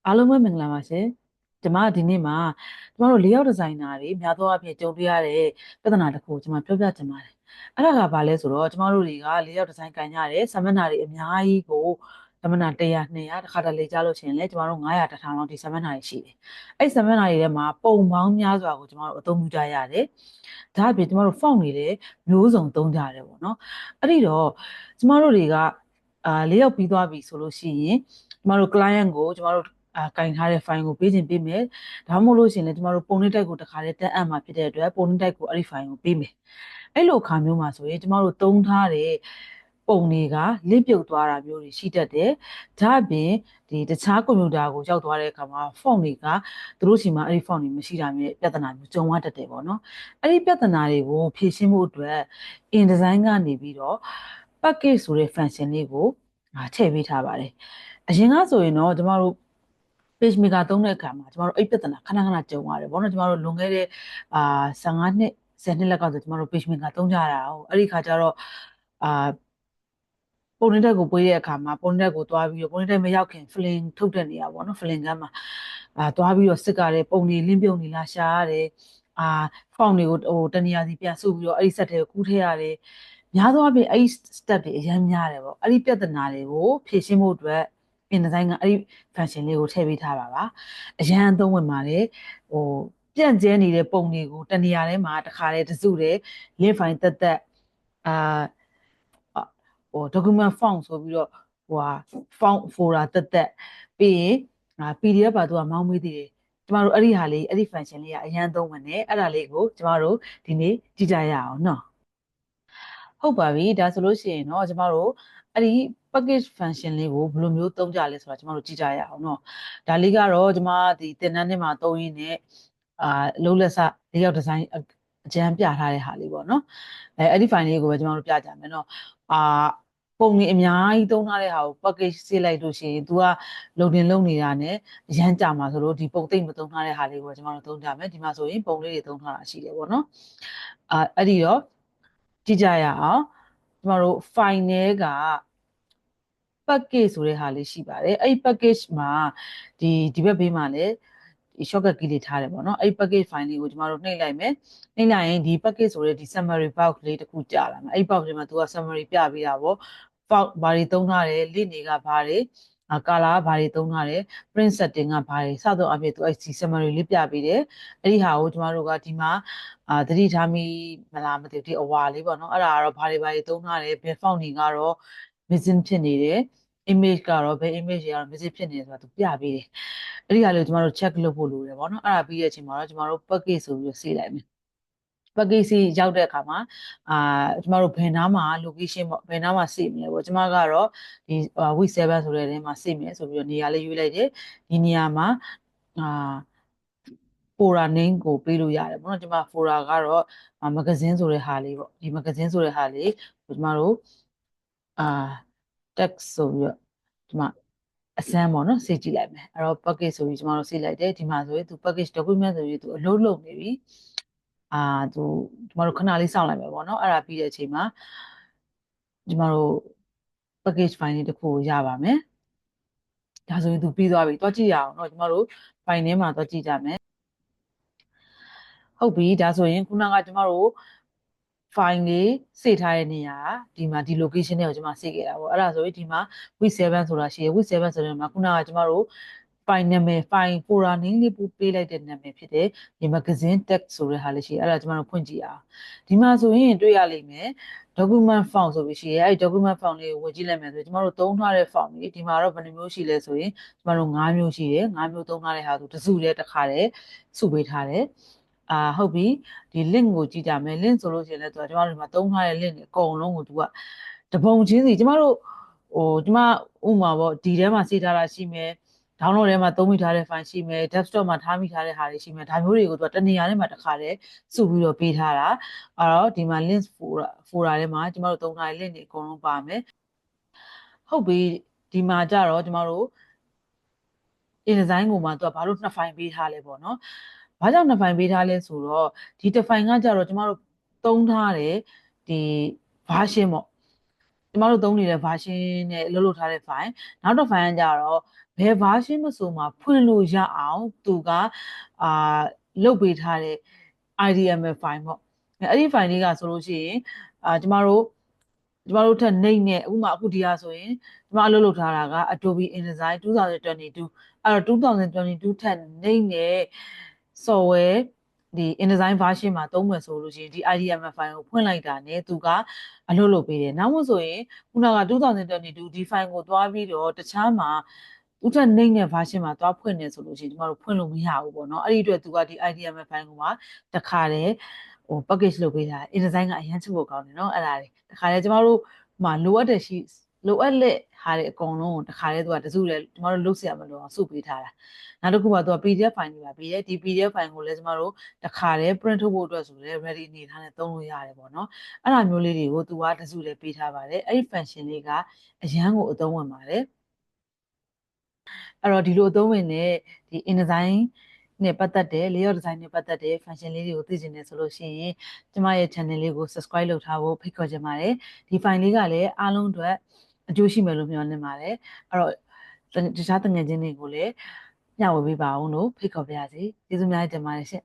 အားလုံးပဲမင်္ဂလာပါရှင်ကျွန်မဒီနေ့မှာကျမတို့၄ယောက်ဒီဇိုင်နာတွေများသောအားဖြင့်ကြုံတွေ့ရတဲ့ပြဿနာတစ်ခုကိုကျွန်မပြောပြချင်ပါတယ်အဲ့ဒါကဘာလဲဆိုတော့ကျမတို့တွေက၄ယောက်ဒီဇိုင်ကန်ကြတယ်ဆမ်မနာတွေအများကြီးကိုဆမ်မနာ100 200တစ်ခါတလေကြားလို့ရှိရင်လေကျမတို့900 1000လောက်ဒီဆမ်မနာတွေရှိတယ်အဲ့ဆမ်မနာတွေထဲမှာပုံပေါင်းများစွာကိုကျမတို့အသုံးပြုကြရတယ်ဒါအပြင်ကျမတို့ font တွေလည်းမျိုးစုံသုံးကြရတယ်ပေါ့နော်အဲ့ဒီတော့ကျမတို့တွေက၄ယောက်ပြီးသွားပြီဆိုလို့ရှိရင်ကျမတို့ client ကိုကျမတို့ကင်ထားတဲ့ file ကိုပေးခြင်းပေးမယ်ဒါမှမဟုတ်လို့ရှိရင်လည်းကျမတို့ပုံနှိပ်တိုက်ကိုတစ်ခါတည်းတက်အပ်မှာဖြစ်တဲ့အတွက်ပုံနှိပ်တိုက်ကိုအဲ့ဒီ file ကိုပေးမယ်အဲ့လိုအခါမျိုးမှာဆိုရင်ကျမတို့သုံးထားတဲ့ပုံတွေကလစ်ပြုတ်သွားတာမျိုးတွေရှိတတ်တယ်ဒါအပြင်ဒီတခြားကွန်ပျူတာကိုရောက်သွားတဲ့အခါမှာ font တွေကသူတို့စီမှာအဲ့ဒီ font တွေမရှိတာမျိုးပြဿနာမျိုးကြုံရတတ်တယ်ပေါ့နော်အဲ့ဒီပြဿနာတွေကိုဖြေရှင်းဖို့အတွက် InDesign ကနေပြီးတော့ package ဆိုတဲ့ function လေးကိုထည့်ပေးထားပါတယ်အရင်ကဆိုရင်တော့ကျမတို့ page maker သုံးတဲ့အခါမှာကျမတို့အဲ့ပြဿနာခဏခဏကြုံရတယ်ပေါ့နော်ကျမတို့လွန်ခဲ့တဲ့15နှစ်10နှစ်လက်ကဆိုကျမတို့ page maker သုံးကြတာ哦အဲ့ဒီခါကျတော့အာပုံနှိပ်တက်ကိုပွေးတဲ့အခါမှာပုံနှိပ်တက်ကိုသွားပြီးတော့ပုံနှိပ်တက်မရောက်ခင် filling ထုတ်တဲ့နေရာပေါ့နော် filling ကမ်းမှာသွားပြီးတော့စစ်ကတဲ့ပုံတွေလင်းပြုံနေလားရှာရတယ်font တွေကိုတနေရာစီပြန်စုပြီးတော့အဲ့ဒီ set တွေကိုကူးထည့်ရတယ်များသောအားဖြင့်အဲ့ဒီ step တွေအများများတယ်ပေါ့အဲ့ဒီပြဿနာတွေကိုဖြေရှင်းဖို့အတွက် InDesign ကအဲ့ဒီ function လေးကိုထည့်ပေးထားတာပါအရန်အသုံးဝင်ပါတယ်ပြန့်ကျဲနေတဲ့ပုံတွေကိုတနေရာထဲမှာတစ်ခါတည်းတစုတည်း link file တက်အာdocument font ဆိုပြီးတော့font folder တက်ပြီးရင်PDF ပါသူကမောင်းမေးသေးတယ်ကျမတို့အဲ့ဒီဟာလေးအဲ့ဒီ function လေးကအရန်သုံးဝင်တယ်အဲ့ဒါလေးကိုကျမတို့ဒီနေ့ကြည့်ကြရအောင်နော်ဟုတ်ပါပြီဒါဆိုလို့ရှိရင်တော့ကျမတို့အဲ့ဒီ package function လေးကိုဘယ်လိုမျိုးသုံးကြလဲဆိုတာကျမတို့ကြည့်ကြရအောင်နော်ဒါလေးကတော့ကျမဒီသင်တန်းထဲမှာသုံးရင်းနဲ့လုံးလက်စ၄ယောက်ဒီဇိုင်းအကြမ်းပြထားတဲ့ဟာလေးပေါ့နော်အဲ့ဒီ file လေးကိုပဲကျမတို့ပြကြမယ်နော်ပုံတွေအများကြီးသုံးထားတဲ့ဟာကို package စစ်လိုက်လို့ရှိရင် तू ကလုံတင်လုံနေတာနဲ့အရန်ကြမှာဆိုလို့ဒီပုံသိမ့်မသုံးထားတဲ့ဟာလေးကိုကျမတို့သုံးကြမယ်ဒီမှာဆိုရင်ပုံလေးတွေသုံးထားတာရှိတယ်ပေါ့နော်အဲ့ဒီတော့ကြည့်ကြရအောင်ကျမတို့ file ထဲက package ဆိုတဲ့ဟာလေးရှိပါတယ်အဲ့ဒီ package မှာဒီဘက်ဘေးမှာလည်းဒီ shortcut key လေးထားတယ်ပေါ့နော်အဲ့ဒီ package file လေးကိုကျမတို့နှိပ်လိုက်မယ်နှိပ်လိုက်ရင်ဒီ package ဆိုတဲ့ဒီ summary box လေးတစ်ခုကြာလာမယ်အဲ့ဒီ box လေးမှာ तू က summary ပြပေးတာပေါ့ font ဘာတွေသုံးထားတယ် list တွေကဘာတွေcolor ကဘာတွေသုံးထားတယ် print setting ကဘာတွေစသဖြင့် तू အဲ့ဒီ summary လေးပြပေးတယ်အဲ့ဒီဟာကိုကျမတို့ကဒီမှာသတိထားမိမလားမသိဘူးဒီအဝါလေးပေါ့နော်အဲ့ဒါကတော့ဘာတွေသုံးထားတယ်ဘယ် font တွေကတော့ missing ဖြစ်နေတယ် image ကတော့ဘယ် image တွေကတော့ message ဖြစ်နေတယ်ဆိုတာသူပြပေးတယ်အဲ့ဒီဟာလေးကိုကျမတို့ check လုပ်ဖို့လိုတယ်ပေါ့နော်အဲ့ဒါပြီးတဲ့အချိန်မှာတော့ကျမတို့ package ဆိုပြီးတော့စေးလိုက်မယ် package စီရောက်တဲ့အခါမှာကျမတို့ဘယ်နားမှာ location ပေါ့ဘယ်နားမှာစေ့မလဲပေါ့ကျမကတော့ဒီ week 7ဆိုတဲ့နေရာမှာစေ့မယ်ဆိုပြီးတော့နေရာလေးရွေးလိုက်တယ်ဒီနေရာမှာfolder name ကိုပေးလို့ရတယ်ပေါ့နော်ဒီမှာ folder ကတော့ magazine ဆိုတဲ့ဟာလေးပေါ့ဒီ magazine ဆိုတဲ့ဟာလေးကိုကျမတို့text ဆိုပြီးတော့ဒီမှာအစမ်းပေါ့နော်စေ့ကြည့်လိုက်မယ်အဲ့တော့ package ဆိုပြီးကျမတို့စေ့လိုက်တယ်ဒီမှာဆိုရင်သူ package document ဆိုပြီးသူအလုပ်လုပ်နေပြီသူကျမတို့ခဏလေးစောင့်လိုက်မယ်ပေါ့နော်အဲ့ဒါပြီးတဲ့အချိန်မှာကျမတို့ package file လေးတစ်ခုကိုရပါမယ်ဒါဆိုရင်သူပြီးသွားပြီတွားကြည့်ရအောင်เนาะကျမတို့ file ထဲမှာတွားကြည့်ကြမယ်ဟုတ်ပြီဒါဆိုရင်ခုနကကျမတို့ file လေးစေထားတဲ့နေရာဒီမှာဒီ location တွေကိုကျမစေခဲ့တာပေါ့အဲ့ဒါဆိုရင်ဒီမှာ week 7ဆိုတာရှိရယ် week 7ဆိုတဲ့မှာခုနကကျမတို့ file နာမည် file folder name လေးပို့ပေးလိုက်တဲ့နာမည်ဖြစ်တဲ့ဒီ magazine tag ဆိုတဲ့ဟာလေးရှိရယ်အဲ့ဒါကျမတို့ဖွင့်ကြည့်အောင်ဒီမှာဆိုရင်တွေ့ရလိမ့်မယ် document font ဆိုပြီးရှိရယ်အဲ့ဒီ document font လေးကိုဝင်ကြည့်လိုက်မယ်ဆိုရင်ကျမတို့သုံးထားတဲ့ font ကြီးဒီမှာတော့ဘယ်နှမျိုးရှိလဲဆိုရင်ကျမတို့9မျိုးရှိတယ်9မျိုးသုံးထားတဲ့ဟာဆိုတစုတည်းတစ်ခါတည်းစုပေးထားတယ်ဟုတ်ပြီဒီ link ကိုကြည့်ကြမယ် link ဆိုလို့ရှိရင်လည်းသူကကျမတို့ဒီမှာသုံးထားတဲ့ link တွေအကုန်လုံးကိုသူကတပုံချင်းစီကျမတို့ကျမဥမာပေါ့ဒီထဲမှာစေထားတာရှိမယ် download ထဲမှာသုံးမိထားတဲ့ file ရှိမယ် desktop မှာထားမိထားတဲ့ဟာတွေရှိမယ်ဒါမျိုးတွေကိုသူကတနေရာထဲမှာတစ်ခါတည်းစုပြီးတော့ပေးထားတာအဲ့တော့ဒီမှာ link folder ထဲမှာကျမတို့သုံးထားတဲ့ link တွေအကုန်လုံးပါမယ်ဟုတ်ပြီဒီမှာကြတော့ကျမတို့ InDesign ကိုမှသူကဘာလို့နှစ် file ပေးထားလဲပေါ့နော်ဘာကြောင့်နှစ် file ပေးထားလဲဆိုတော့ဒီတစ် file ကကြတော့ကျမတို့သုံးထားတဲ့ဒီ version ပေါ့ ကျမတို့သုံးနေတဲ့ version နဲ့လှုပ်လှုပ်ထားတဲ့ file နောက်တစ် file ကကြတော့ဘယ် version မဆိုမှာဖွင့်လို့ရအောင်သူကလုပ်ပေးထားတဲ့ IDML file ပေါ့အဲ့ဒီ file လေးကဆိုလို့ရှိရင်ကျမတို့ထက်နှိမ့်နဲ့အခုဒီဟာဆိုရင်ကျမအလုပ်လုပ်ထားတာက Adobe InDesign 2022အဲ့တော့2022ထက်နှိမ့်တဲ့ software ဒီ InDesign version မှာသုံးမယ်ဆိုလို့ရှိရင်ဒီ IDML file ကိုဖွင့်လိုက်တာနဲ့သူကအလုပ်လုပ်ပေးတယ်နောက်မှဆိုရင်ခုနက2022ဒီ file ကိုသွားပြီးတော့တခြားမှာဥထက်နှိမ့်တဲ့ version မှာသွားဖွင့်နေဆိုလို့ရှိရင်ကျမတို့ဖွင့်လို့မရဘူးပေါ့နော်အဲ့ဒီအတွက်သူကဒီ IDML file ကိုမှတခါတည်းpackage လုပ်ပေးတာ InDesign ကအရင်ချုပ်ဖို့ကောင်းတယ်နော်အဲ့ဒါတွေတခါတည်းကျမတို့မှာလိုအပ်တဲ့လိုအပ်လက်ဟာတွေအကုန်လုံးကိုတခါတည်းသူကတစုလည်းကျမတို့လုပ်เสียမလို့အောင်စုပေးထားတာနောက်တစ်ခုကသူက PDF file တွေပါပေးတယ်ဒီ PDF file ကိုလည်းကျမတို့တခါတည်း print ထုတ်ဖို့အတွက်ဆိုလည်း ready အနေထားနဲ့သုံးလို့ရတယ်ပေါ့နော်အဲ့ဒါမျိုးလေးတွေကိုသူကတစုလည်းပေးထားပါတယ်အဲ့ဒီ function လေးကအရန်ကိုအသုံးဝင်ပါတယ်အဲ့တော့ဒီလိုအသုံးဝင်တဲ့ဒီ InDesign နဲ့ပတ်သက်တဲ့ layout design နဲ့ပတ်သက်တဲ့ function လေးတွေကိုသိချင်တယ်ဆိုလို့ရှိရင်ကျမရဲ့ channel လေးကို subscribe လုပ်ထားဖို့ဖိတ်ခေါ်ချင်ပါတယ်ဒီ file လေးကလည်းအားလုံးအတွက်အကျိုးရှိမယ်လို့မျှော်လင့်ပါတယ်အဲ့တော့တခြားတငယ်ချင်းတွေကိုလည်းမျှဝေပေးပါအောင်လို့ဖိတ်ခေါ်ပါရစေကျေးဇူးများတင်ပါတယ်ရှင်